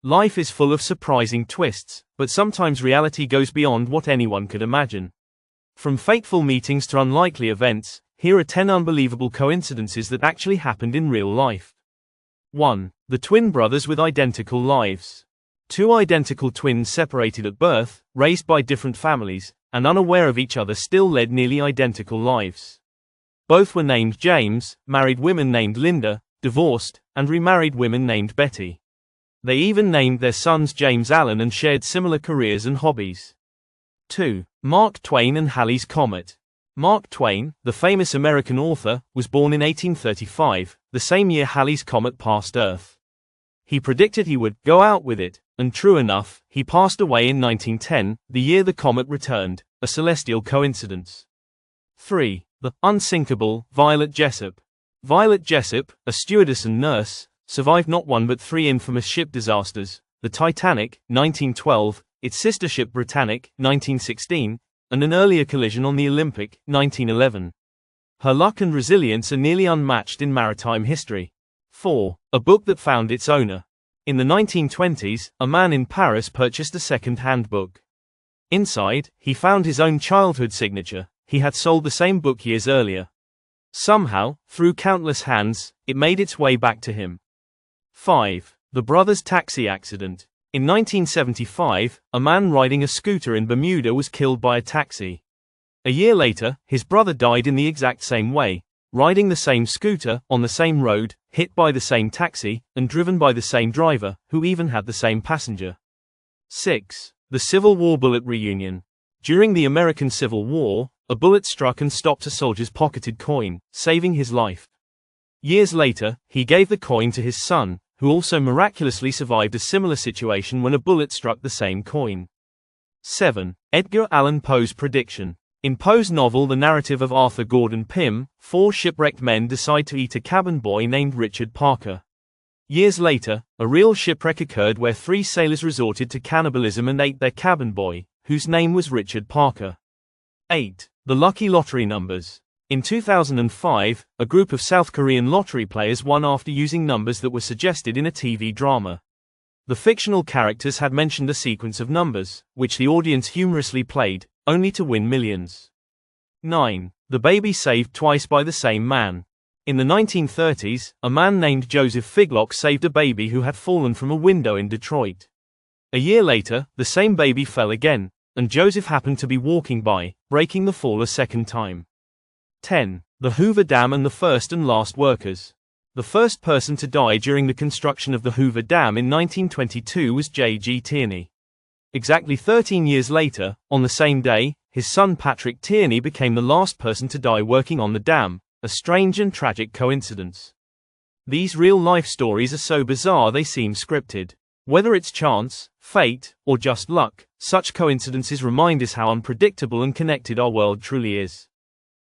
Life is full of surprising twists, but sometimes reality goes beyond what anyone could imagine. From fateful meetings to unlikely events, here are 10 unbelievable coincidences that actually happened in real life. 1. The twin brothers with identical lives. Two identical twins separated at birth, raised by different families, and unaware of each other still led nearly identical lives. Both were named James, married women named Linda, divorced, and remarried women named Betty. They even named their sons James Allen and shared similar careers and hobbies. 2. Mark Twain and Halley's Comet. Mark Twain, the famous American author, was born in 1835, the same year Halley's Comet passed Earth. He predicted he would go out with it, and true enough, he passed away in 1910, the year the comet returned, a celestial coincidence. 3. The unsinkable Violet Jessop. Violet Jessop, a stewardess and nurse, survived not one but 3 infamous ship disasters: the Titanic, 1912, its sister ship Britannic, 1916, and an earlier collision on the Olympic, 1911. Her luck and resilience are nearly unmatched in maritime history. 4. A book that found its owner. In the 1920s, a man in Paris purchased a second-hand book. Inside, he found his own childhood signature. He had sold the same book years earlier. Somehow, through countless hands, it made its way back to him. 5. The brothers' taxi accident. In 1975, a man riding a scooter in Bermuda was killed by a taxi. A year later, his brother died in the exact same way, riding the same scooter, on the same road, hit by the same taxi, and driven by the same driver, who even had the same passenger. 6. The Civil War bullet reunion. During the American Civil War, a bullet struck and stopped a soldier's pocketed coin, saving his life. Years later, he gave the coin to his son, who also miraculously survived a similar situation when a bullet struck the same coin. 7. Edgar Allan Poe's prediction. In Poe's novel The Narrative of Arthur Gordon Pym, 4 shipwrecked men decide to eat a cabin boy named Richard Parker. Years later, a real shipwreck occurred where 3 sailors resorted to cannibalism and ate their cabin boy, whose name was Richard Parker. 8. The lucky lottery numbers. In 2005, a group of South Korean lottery players won after using numbers that were suggested in a TV drama. The fictional characters had mentioned a sequence of numbers, which the audience humorously played, only to win millions. 9. The baby saved twice by the same man. In the 1930s, a man named Joseph Figlock saved a baby who had fallen from a window in Detroit. A year later, the same baby fell again, and Joseph happened to be walking by, breaking the fall a second time. 10. The Hoover Dam and the first and last workers. The first person to die during the construction of the Hoover Dam in 1922 was J.G. Tierney. Exactly 13 years later, on the same day, his son Patrick Tierney became the last person to die working on the dam, a strange and tragic coincidence. These real-life stories are so bizarre they seem scripted. Whether it's chance, fate, or just luck, such coincidences remind us how unpredictable and connected our world truly is.